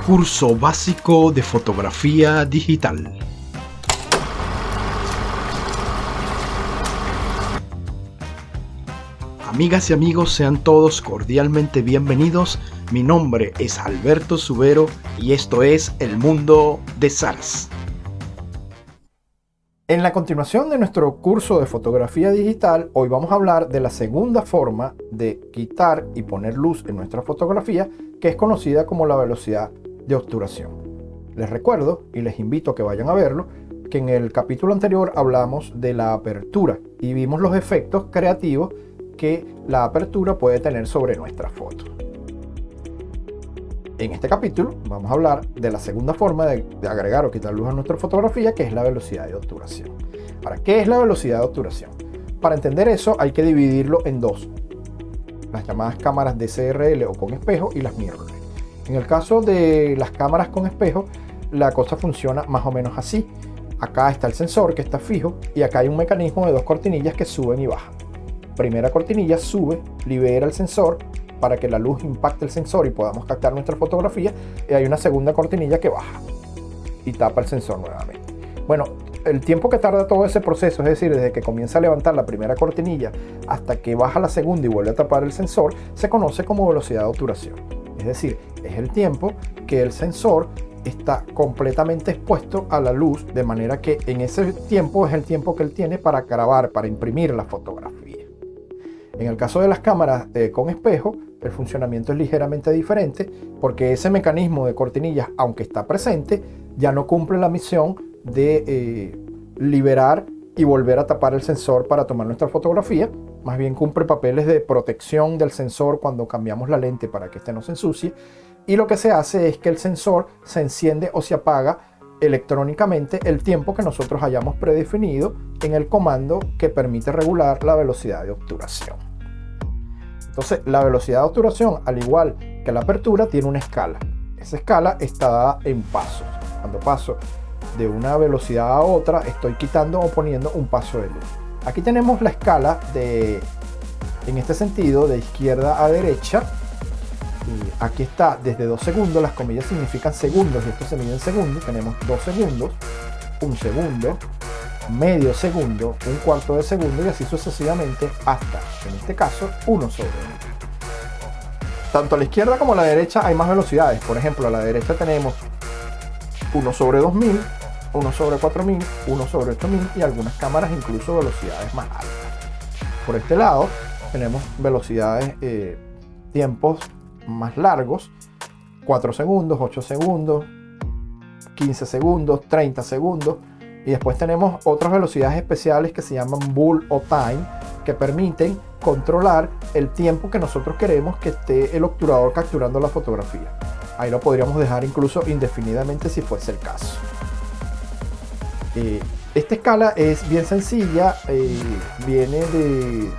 Curso básico de fotografía digital. Amigas y amigos, sean todos cordialmente bienvenidos. Mi nombre es Alberto Subero y esto es El Mundo de Saras. En la continuación de nuestro curso de fotografía digital, hoy vamos a hablar de la segunda forma de quitar y poner luz en nuestra fotografía, que es conocida como la velocidad de obturación. Les recuerdo y les invito a que vayan a verlo, que en el capítulo anterior hablamos de la apertura y vimos los efectos creativos que la apertura puede tener sobre nuestra foto. En este capítulo vamos a hablar de la segunda forma de agregar o quitar luz a nuestra fotografía, que es la velocidad de obturación. Ahora, ¿qué es la velocidad de obturación? Para entender eso hay que dividirlo en dos: las llamadas cámaras DSLR o con espejo y las mirrorless. En el caso de las cámaras con espejo, la cosa funciona más o menos así. Acá está el sensor que está fijo y acá hay un mecanismo de dos cortinillas que suben y bajan. Primera cortinilla sube, libera el sensor para que la luz impacte el sensor y podamos captar nuestra fotografía, y hay una segunda cortinilla que baja y tapa el sensor nuevamente. Bueno, el tiempo que tarda todo ese proceso, es decir, desde que comienza a levantar la primera cortinilla hasta que baja la segunda y vuelve a tapar el sensor, se conoce como velocidad de obturación. Es decir, es el tiempo que el sensor está completamente expuesto a la luz, de manera que en ese tiempo es el tiempo que él tiene para grabar, para imprimir la fotografía. En el caso de las cámaras con espejo, el funcionamiento es ligeramente diferente, porque ese mecanismo de cortinillas, aunque está presente, ya no cumple la misión de liberar y volver a tapar el sensor para tomar nuestra fotografía. Más bien cumple papeles de protección del sensor cuando cambiamos la lente para que este no se ensucie, y lo que se hace es que el sensor se enciende o se apaga electrónicamente el tiempo que nosotros hayamos predefinido en el comando que permite regular la velocidad de obturación. Entonces, la velocidad de obturación, al igual que la apertura, tiene una escala. Esa escala está dada en pasos. Cuando paso de una velocidad a otra, estoy quitando o poniendo un paso de luz. Aquí tenemos la escala en este sentido, de izquierda a derecha. Y aquí está desde 2 segundos, las comillas significan segundos y esto se mide en segundos. Tenemos 2 segundos, 1 segundo, medio segundo, un cuarto de segundo y así sucesivamente hasta, en este caso, 1 sobre 1. Tanto a la izquierda como a la derecha hay más velocidades. Por ejemplo, a la derecha tenemos 1 sobre 2000, 1 sobre 4000, 1 sobre 8000 y algunas cámaras incluso velocidades más altas. Por este lado tenemos velocidades, tiempos más largos: 4 segundos, 8 segundos, 15 segundos, 30 segundos. Y después tenemos otras velocidades especiales que se llaman Bull o Time, que permiten controlar el tiempo que nosotros queremos que esté el obturador capturando la fotografía. Ahí lo podríamos dejar incluso indefinidamente si fuese el caso. Esta escala es bien sencilla. Viene de,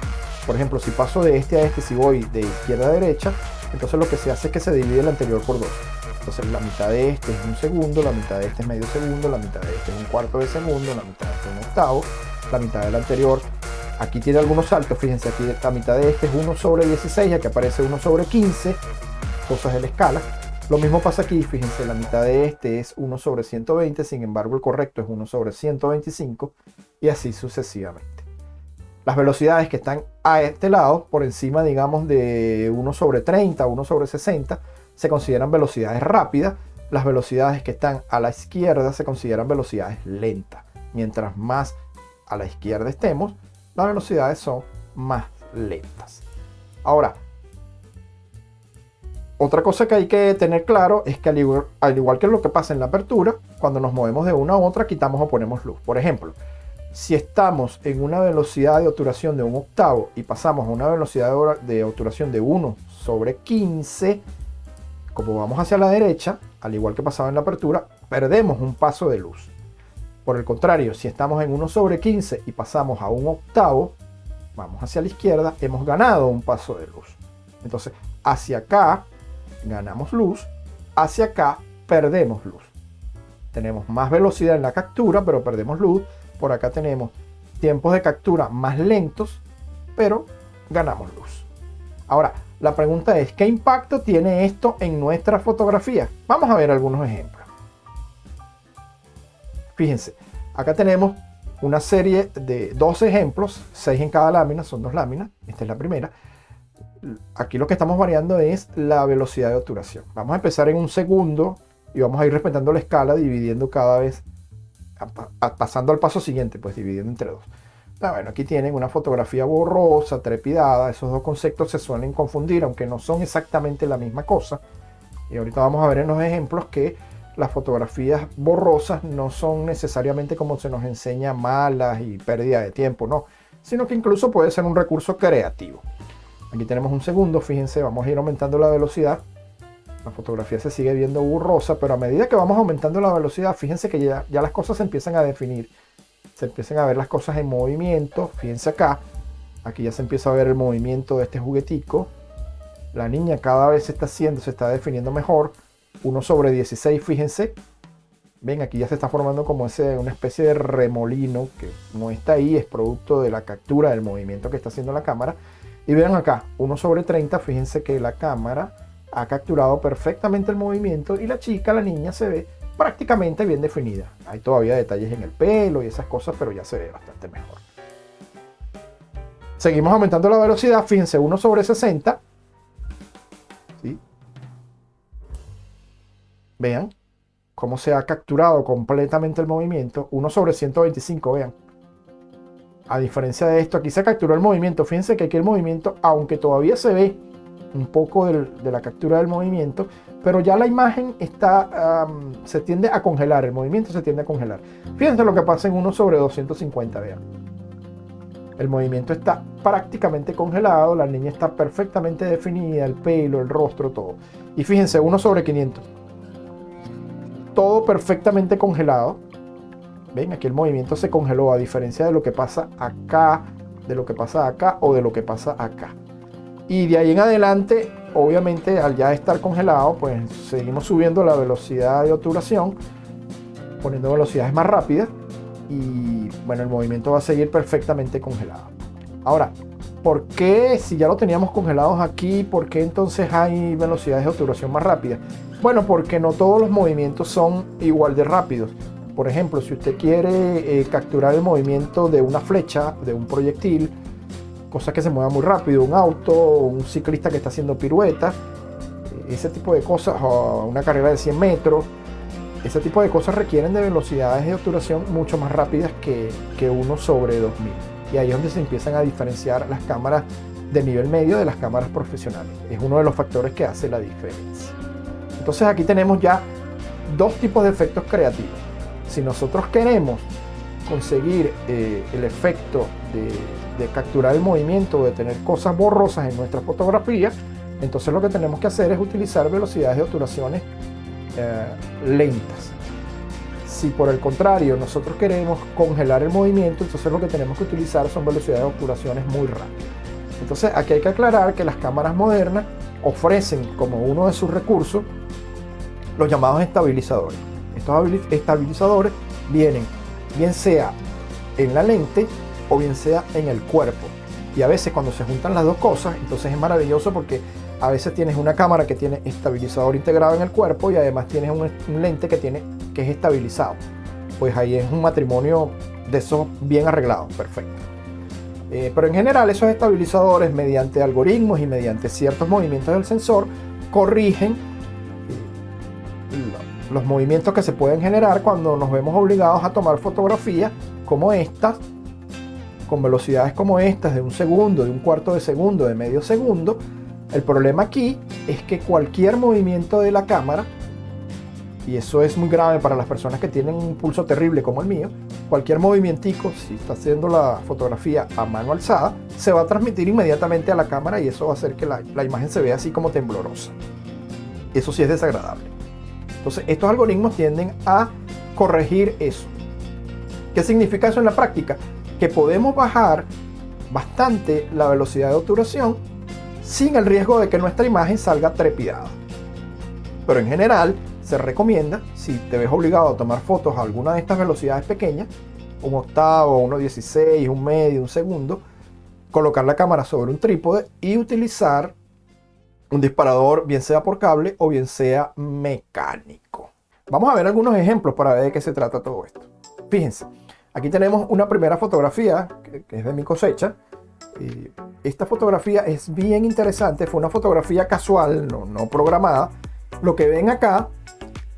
por ejemplo, si paso de este a este, si voy de izquierda a derecha, entonces lo que se hace es que se divide el anterior por 2. Entonces la mitad de este es 1 segundo, la mitad de este es medio segundo, la mitad de este es un cuarto de segundo, la mitad de este es un octavo, la mitad del anterior. Aquí tiene algunos saltos, fíjense, aquí la mitad de este es 1 sobre 16, aquí aparece 1 sobre 15, cosas de la escala. Lo mismo pasa aquí, fíjense, la mitad de este es 1 sobre 120, sin embargo el correcto es 1 sobre 125 y así sucesivamente. Las velocidades que están a este lado, por encima, digamos, de 1 sobre 30, 1 sobre 60, se consideran velocidades rápidas. Las velocidades que están a la izquierda se consideran velocidades lentas. Mientras más a la izquierda estemos, las velocidades son más lentas. Ahora, otra cosa que hay que tener claro es que al igual que lo que pasa en la apertura, cuando nos movemos de una a otra, quitamos o ponemos luz. Por ejemplo, si estamos en una velocidad de obturación de 1/8 y pasamos a una velocidad de obturación de 1 sobre 15, como vamos hacia la derecha, al igual que pasaba en la apertura, perdemos un paso de luz. Por el contrario, si estamos en 1 sobre 15 y pasamos a 1/8, vamos hacia la izquierda, hemos ganado un paso de luz. Entonces, hacia acá ganamos luz, hacia acá perdemos luz. Tenemos más velocidad en la captura, pero perdemos luz. Por acá tenemos tiempos de captura más lentos, pero ganamos luz. Ahora, La pregunta es, ¿qué impacto tiene esto en nuestra fotografía? Vamos a ver algunos ejemplos. Fíjense, acá tenemos una serie de 12 ejemplos, 6 en cada lámina, son 2 láminas, esta es la primera. Aquí lo que estamos variando es la velocidad de obturación. Vamos a empezar en un segundo y vamos a ir respetando la escala, dividiendo cada vez, pasando al paso siguiente, pues dividiendo entre 2. Bueno, aquí tienen una fotografía borrosa, trepidada. Esos dos conceptos se suelen confundir, aunque no son exactamente la misma cosa. Y ahorita vamos a ver en los ejemplos que las fotografías borrosas no son necesariamente, como se nos enseña, malas y pérdida de tiempo, no, sino que incluso puede ser un recurso creativo. Aquí tenemos un segundo, fíjense, vamos a ir aumentando la velocidad. La fotografía se sigue viendo borrosa, pero a medida que vamos aumentando la velocidad, fíjense que ya las cosas se empiezan a definir. Se empiezan a ver las cosas en movimiento. Fíjense acá, aquí ya se empieza a ver el movimiento de este juguetico. La niña cada vez se está definiendo mejor. 1/16, fíjense. Ven, aquí ya se está formando como una especie de remolino que no está ahí, es producto de la captura del movimiento que está haciendo la cámara. Y vean acá, 1/30, fíjense que la cámara ha capturado perfectamente el movimiento y la niña se ve prácticamente bien definida. Hay todavía detalles en el pelo y esas cosas, pero ya se ve bastante mejor. Seguimos aumentando la velocidad, fíjense, 1/60. ¿Sí? Vean cómo se ha capturado completamente el movimiento. 1/125, vean. A diferencia de esto, aquí se capturó el movimiento. Fíjense que aquí el movimiento, aunque todavía se ve un poco de la captura del movimiento, pero ya la imagen se tiende a congelar, el movimiento se tiende a congelar. Fíjense lo que pasa en 1/250, vean. El movimiento está prácticamente congelado, la niña está perfectamente definida, el pelo, el rostro, todo. Y fíjense, 1/500. Todo perfectamente congelado. Ven, aquí el movimiento se congeló, a diferencia de lo que pasa acá, de lo que pasa acá o de lo que pasa acá. Y de ahí en adelante, obviamente, al ya estar congelado, pues seguimos subiendo la velocidad de obturación, poniendo velocidades más rápidas y bueno, el movimiento va a seguir perfectamente congelado. Ahora, ¿por qué si ya lo teníamos congelados aquí, por qué entonces hay velocidades de obturación más rápidas? Bueno, porque no todos los movimientos son igual de rápidos. Por ejemplo, si usted quiere capturar el movimiento de una flecha, de un proyectil, cosa que se mueva muy rápido, un auto, un ciclista que está haciendo piruetas, ese tipo de cosas, o una carrera de 100 metros, ese tipo de cosas requieren de velocidades de obturación mucho más rápidas que 1/2000. Y ahí es donde se empiezan a diferenciar las cámaras de nivel medio de las cámaras profesionales. Es uno de los factores que hace la diferencia. Entonces aquí tenemos ya dos tipos de efectos creativos. Si nosotros queremos conseguir el efecto de capturar el movimiento, de tener cosas borrosas en nuestra fotografía, entonces lo que tenemos que hacer es utilizar velocidades de obturaciones lentas. Si por el contrario nosotros queremos congelar el movimiento, entonces lo que tenemos que utilizar son velocidades de obturaciones muy rápidas. Entonces aquí hay que aclarar que las cámaras modernas ofrecen como uno de sus recursos los llamados estabilizadores. Estos estabilizadores vienen bien sea en la lente o bien sea en el cuerpo. Y a veces cuando se juntan las dos cosas, entonces es maravilloso porque a veces tienes una cámara que tiene estabilizador integrado en el cuerpo y además tienes un lente que es estabilizado. Pues ahí es un matrimonio de esos bien arreglados, perfecto. Pero en general esos estabilizadores, mediante algoritmos y mediante ciertos movimientos del sensor, corrigen los movimientos que se pueden generar cuando nos vemos obligados a tomar fotografías como estas, con velocidades como estas de 1 segundo, de 1/4 de segundo, de medio segundo. El problema aquí es que cualquier movimiento de la cámara, y eso es muy grave para las personas que tienen un pulso terrible como el mío, cualquier movimentico, si está haciendo la fotografía a mano alzada, se va a transmitir inmediatamente a la cámara y eso va a hacer que la imagen se vea así como temblorosa. Eso sí es desagradable. Entonces, estos algoritmos tienden a corregir eso. ¿Qué significa eso en la práctica? Que podemos bajar bastante la velocidad de obturación sin el riesgo de que nuestra imagen salga trepidada. Pero en general, se recomienda, si te ves obligado a tomar fotos a alguna de estas velocidades pequeñas, 1/8, 1/16, 1 medio, 1 segundo, colocar la cámara sobre un trípode y utilizar un disparador, bien sea por cable o bien sea mecánico. Vamos a ver algunos ejemplos para ver de qué se trata todo esto. Fíjense, aquí tenemos una primera fotografía que es de mi cosecha. Esta fotografía es bien interesante, fue una fotografía casual, no programada. Lo que ven acá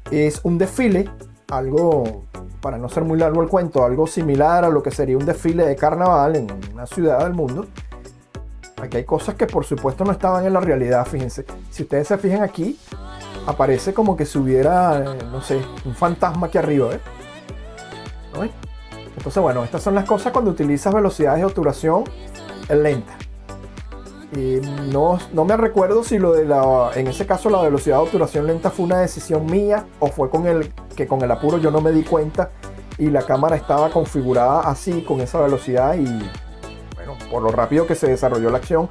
es un desfile, algo, para no ser muy largo el cuento, algo similar a lo que sería un desfile de carnaval en una ciudad del mundo. Aquí hay cosas que por supuesto no estaban en la realidad, fíjense. Si ustedes se fijan aquí, aparece como que si hubiera, no sé, un fantasma aquí arriba, ¿eh? ¿No? Entonces, bueno, estas son las cosas cuando utilizas velocidades de obturación lentas. No me recuerdo si en ese caso la velocidad de obturación lenta fue una decisión mía o fue con el apuro yo no me di cuenta y la cámara estaba configurada así, con esa velocidad y... Bueno, por lo rápido que se desarrolló la acción,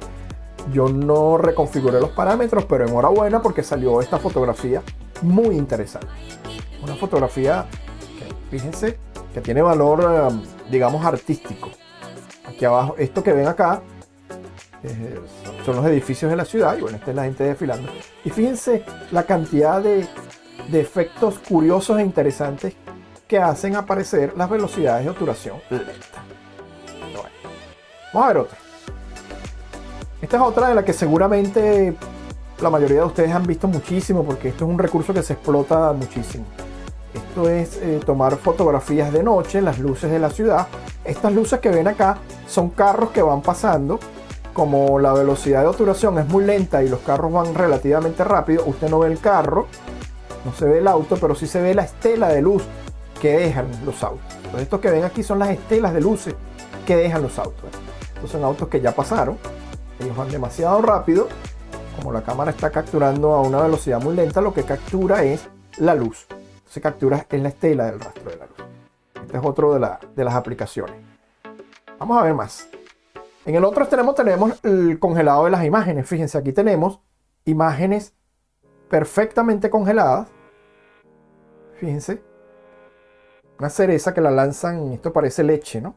yo no reconfiguré los parámetros, pero enhorabuena porque salió esta fotografía muy interesante. Una fotografía que, fíjense, que tiene valor, digamos, artístico. Aquí abajo, esto que ven acá, son los edificios de la ciudad, y bueno, esta es la gente desfilando. Y fíjense la cantidad de efectos curiosos e interesantes que hacen aparecer las velocidades de obturación lenta. Vamos a ver otra. Esta es otra de la que seguramente la mayoría de ustedes han visto muchísimo, porque esto es un recurso que se explota muchísimo. Esto es tomar fotografías de noche, las luces de la ciudad. Estas luces que ven acá son carros que van pasando. Como la velocidad de obturación es muy lenta y los carros van relativamente rápido, usted no ve el carro, no se ve el auto, pero sí se ve la estela de luz que dejan los autos. Entonces, esto que ven aquí son las estelas de luces que dejan los autos. Estos son autos que ya pasaron, ellos van demasiado rápido. Como la cámara está capturando a una velocidad muy lenta, lo que captura es la luz. Se captura en la estela del rastro de la luz. Este es otro de las aplicaciones. Vamos a ver más. En el otro extremo tenemos el congelado de las imágenes. Fíjense, aquí tenemos imágenes perfectamente congeladas. Fíjense. Una cereza que la lanzan, esto parece leche, ¿no?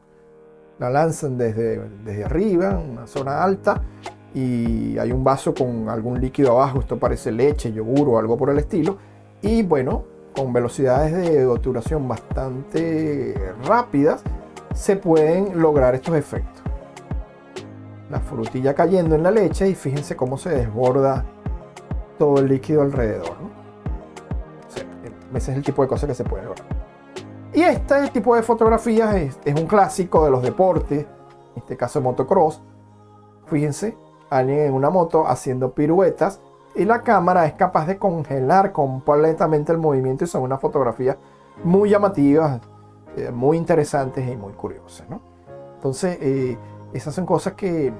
La lanzan desde arriba, en una zona alta, y hay un vaso con algún líquido abajo. Esto parece leche, yogur o algo por el estilo. Y bueno, con velocidades de obturación bastante rápidas, se pueden lograr estos efectos. La frutilla cayendo en la leche y fíjense cómo se desborda todo el líquido alrededor, ¿no? O sea, ese es el tipo de cosas que se puede lograr. Y este tipo de fotografías es un clásico de los deportes, en este caso motocross. Fíjense, alguien en una moto haciendo piruetas y la cámara es capaz de congelar completamente el movimiento y son unas fotografías muy llamativas, muy interesantes y muy curiosas, ¿no? Entonces, esas son cosas que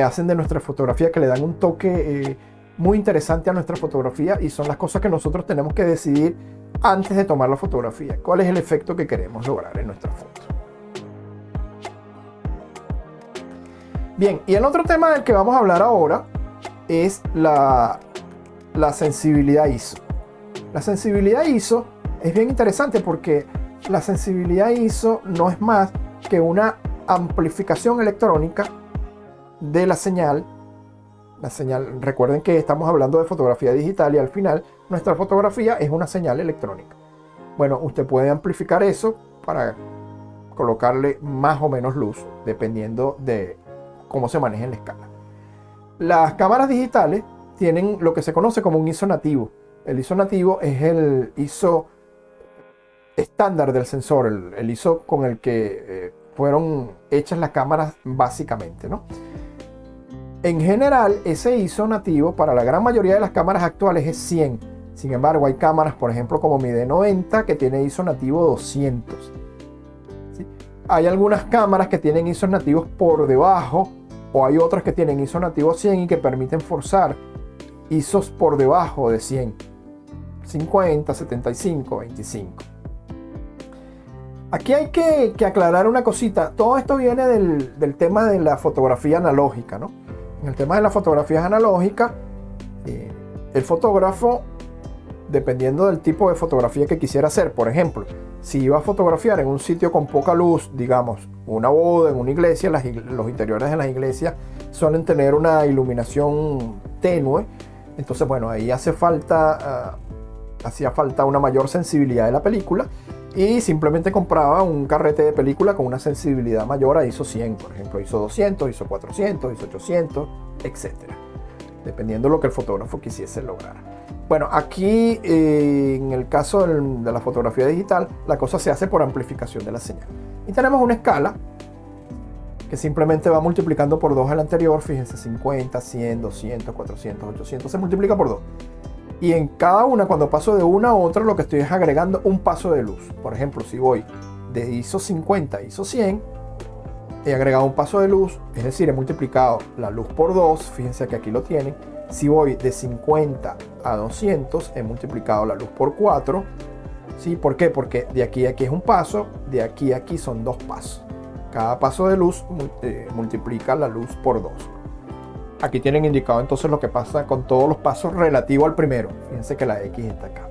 hacen de nuestra fotografía, que le dan un toque muy interesante a nuestra fotografía y son las cosas que nosotros tenemos que decidir antes de tomar la fotografía. ¿Cuál es el efecto que queremos lograr en nuestra foto? Bien, y el otro tema del que vamos a hablar ahora es la sensibilidad ISO. La sensibilidad ISO es bien interesante porque la sensibilidad ISO no es más que una amplificación electrónica de la señal. Recuerden que estamos hablando de fotografía digital y al final nuestra fotografía es una señal electrónica. Bueno, usted puede amplificar eso para colocarle más o menos luz dependiendo de cómo se maneja en la escala. Las cámaras digitales tienen lo que se conoce como un ISO nativo. El ISO nativo es el ISO estándar del sensor, el ISO con el que fueron hechas las cámaras básicamente, ¿no? En general, ese ISO nativo para la gran mayoría de las cámaras actuales es 100. Sin embargo, hay cámaras, por ejemplo, como mi D90 que tiene ISO nativo 200. ¿Sí? Hay algunas cámaras que tienen ISO nativos por debajo, o hay otras que tienen ISO nativo 100 y que permiten forzar ISOs por debajo de 100. 50, 75, 25. Aquí hay que aclarar una cosita. Todo esto viene del tema de la fotografía analógica, ¿no? En el tema de las fotografías analógicas, el fotógrafo, dependiendo del tipo de fotografía que quisiera hacer, por ejemplo, si iba a fotografiar en un sitio con poca luz, digamos, una boda en una iglesia, los interiores de las iglesias suelen tener una iluminación tenue. Entonces, bueno, ahí hacía falta una mayor sensibilidad de la película, y simplemente compraba un carrete de película con una sensibilidad mayor a ISO 100, por ejemplo, ISO 200, ISO 400, ISO 800, etc. Dependiendo de lo que el fotógrafo quisiese lograr. Bueno, aquí en el caso de la fotografía digital, la cosa se hace por amplificación de la señal. Y tenemos una escala que simplemente va multiplicando por 2 el anterior. Fíjense, 50, 100, 200, 400, 800, se multiplica por 2. Y en cada una, cuando paso de una a otra, lo que estoy es agregando un paso de luz. Por ejemplo, si voy de ISO 50 a ISO 100, he agregado un paso de luz, es decir, he multiplicado la luz por 2. Fíjense que aquí lo tienen. Si voy de 50 a 200, he multiplicado la luz por 4. ¿Sí? ¿Por qué? Porque de aquí a aquí es un paso, de aquí a aquí son 2 pasos. Cada paso de luz multiplica la luz por 2. Aquí tienen indicado entonces lo que pasa con todos los pasos relativo al primero. Fíjense que la X está acá.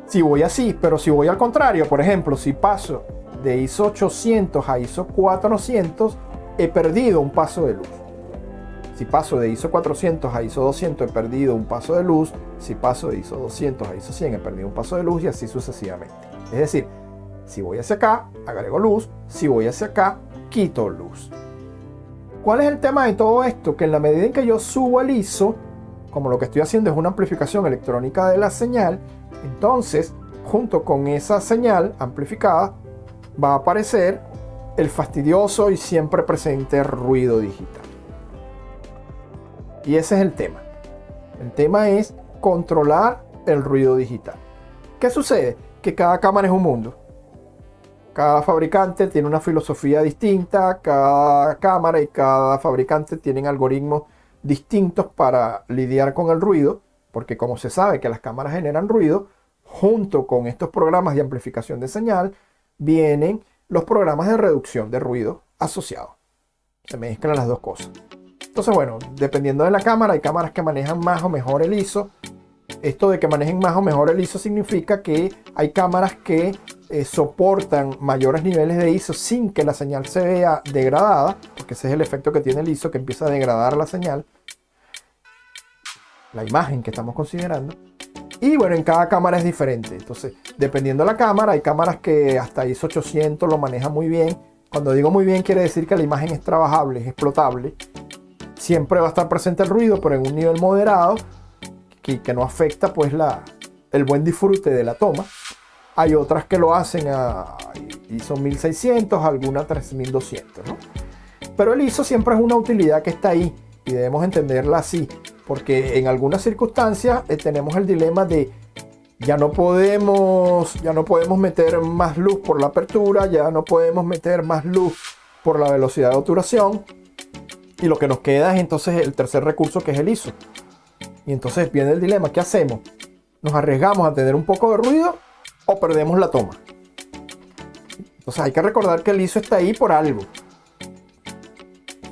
Si voy así, pero si voy al contrario, por ejemplo, si paso de ISO 800 a ISO 400, he perdido un paso de luz. Si paso de ISO 400 a ISO 200, he perdido un paso de luz. Si paso de ISO 200 a ISO 100, he perdido un paso de luz, y así sucesivamente. Es decir, si voy hacia acá, agrego luz. Si voy hacia acá, quito luz. ¿Cuál es el tema de todo esto? Que en la medida en que yo subo el ISO, como lo que estoy haciendo es una amplificación electrónica de la señal, entonces, junto con esa señal amplificada, va a aparecer el fastidioso y siempre presente ruido digital. Y ese es el tema. El tema es controlar el ruido digital. ¿Qué sucede? Que cada cámara es un mundo. Cada fabricante tiene una filosofía distinta, cada cámara y cada fabricante tienen algoritmos distintos para lidiar con el ruido, porque como se sabe que las cámaras generan ruido, junto con estos programas de amplificación de señal, vienen los programas de reducción de ruido asociados. Se mezclan las dos cosas. Entonces, bueno, dependiendo de la cámara, hay cámaras que manejan más o mejor el ISO. Esto de que manejen más o mejor el ISO significa que hay cámaras que soportan mayores niveles de ISO sin que la señal se vea degradada, porque ese es el efecto que tiene el ISO, que empieza a degradar la señal, la imagen que estamos considerando. Y bueno, en cada cámara es diferente. Entonces, dependiendo de la cámara, hay cámaras que hasta ISO 800 lo manejan muy bien. Cuando digo muy bien, quiere decir que la imagen es trabajable, es explotable. Siempre va a estar presente el ruido, pero en un nivel moderado, que no afecta pues el buen disfrute de la toma. Hay otras que lo hacen a ISO 1600, algunas 3200, ¿no? Pero el ISO siempre es una utilidad que está ahí y debemos entenderla así, porque en algunas circunstancias tenemos el dilema de ya no podemos meter más luz por la apertura, ya no podemos meter más luz por la velocidad de obturación, y lo que nos queda es entonces el tercer recurso, que es el ISO. Y entonces viene el dilema, ¿qué hacemos? ¿Nos arriesgamos a tener un poco de ruido o perdemos la toma? Entonces hay que recordar que el ISO está ahí por algo.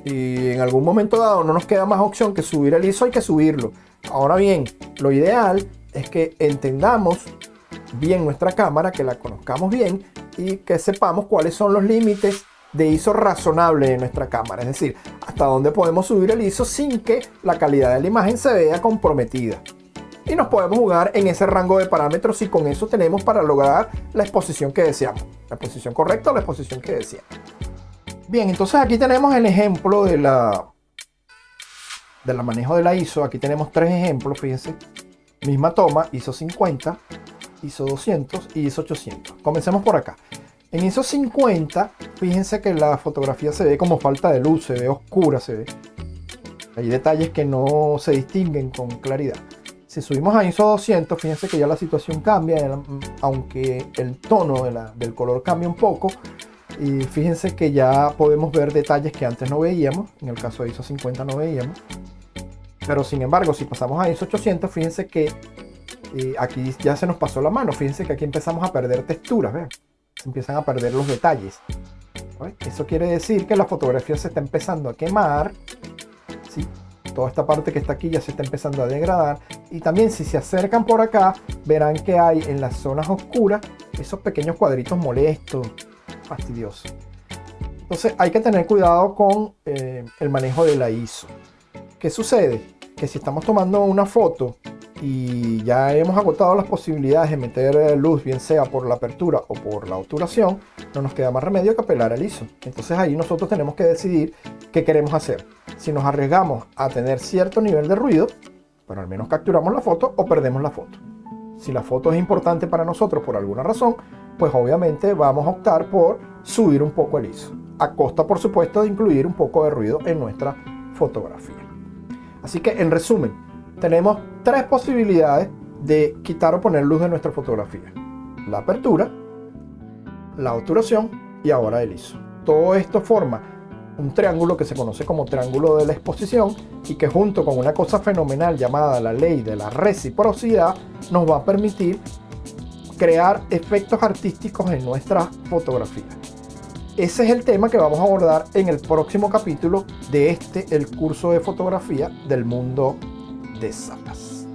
Y en algún momento dado no nos queda más opción que subir el ISO, hay que subirlo. Ahora bien, lo ideal es que entendamos bien nuestra cámara, que la conozcamos bien y que sepamos cuáles son los límites de ISO razonable de nuestra cámara. Es decir, hasta dónde podemos subir el ISO sin que la calidad de la imagen se vea comprometida. Y nos podemos jugar en ese rango de parámetros, y con eso tenemos para lograr la exposición que deseamos. La exposición correcta o la exposición que deseamos. Bien, entonces aquí tenemos el ejemplo de la manejo de la ISO. Aquí tenemos 3 ejemplos, fíjense. Misma toma, ISO 50, ISO 200 y ISO 800. Comencemos por acá. En ISO 50, fíjense que la fotografía se ve como falta de luz, se ve oscura, hay detalles que no se distinguen con claridad. Si subimos a ISO 200, fíjense que ya la situación cambia, aunque el tono del color cambia un poco. Y fíjense que ya podemos ver detalles que antes no veíamos, en el caso de ISO 50 no veíamos. Pero sin embargo, si pasamos a ISO 800, fíjense que aquí ya se nos pasó la mano. Fíjense que aquí empezamos a perder texturas, ¿ven? Se empiezan a perder los detalles. ¿Ven? Eso quiere decir que la fotografía se está empezando a quemar, ¿sí? Toda esta parte que está aquí ya se está empezando a degradar. Y también, si se acercan por acá, verán que hay en las zonas oscuras esos pequeños cuadritos molestos, fastidiosos. Entonces hay que tener cuidado con el manejo de la ISO. ¿Qué sucede? Que si estamos tomando una foto y ya hemos agotado las posibilidades de meter luz, bien sea por la apertura o por la obturación, no nos queda más remedio que apelar al ISO. Entonces ahí nosotros tenemos que decidir qué queremos hacer. Si nos arriesgamos a tener cierto nivel de ruido, bueno, al menos capturamos la foto o perdemos la foto. Si la foto es importante para nosotros por alguna razón, pues obviamente vamos a optar por subir un poco el ISO, a costa por supuesto de incluir un poco de ruido en nuestra fotografía. Así que en resumen, tenemos tres posibilidades de quitar o poner luz de nuestra fotografía: la apertura, la obturación y ahora el ISO. Todo esto forma un triángulo que se conoce como triángulo de la exposición y que junto con una cosa fenomenal llamada la ley de la reciprocidad nos va a permitir crear efectos artísticos en nuestra fotografía. Ese es el tema que vamos a abordar en el próximo capítulo de el curso de fotografía del mundo de Salas.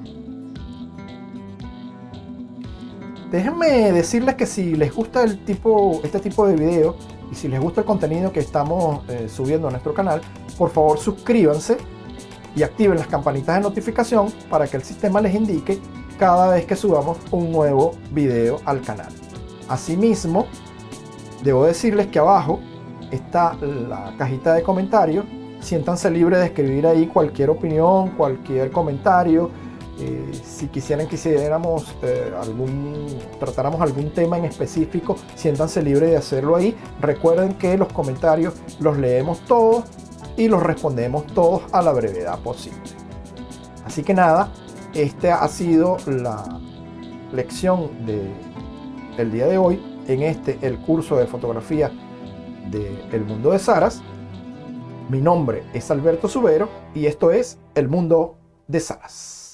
Déjenme decirles que si les gusta este tipo de video y si les gusta el contenido que estamos subiendo a nuestro canal, por favor suscríbanse y activen las campanitas de notificación para que el sistema les indique cada vez que subamos un nuevo video al canal. Asimismo, debo decirles que abajo está la cajita de comentarios. Siéntanse libres de escribir ahí cualquier opinión, cualquier comentario. Si quisiéramos tratáramos algún tema en específico, siéntanse libres de hacerlo ahí. Recuerden que los comentarios los leemos todos y los respondemos todos a la brevedad posible. Así que nada, esta ha sido la lección del día de hoy en el curso de fotografía del mundo de Salas. Mi nombre es Alberto Subero y esto es El Mundo de Salas.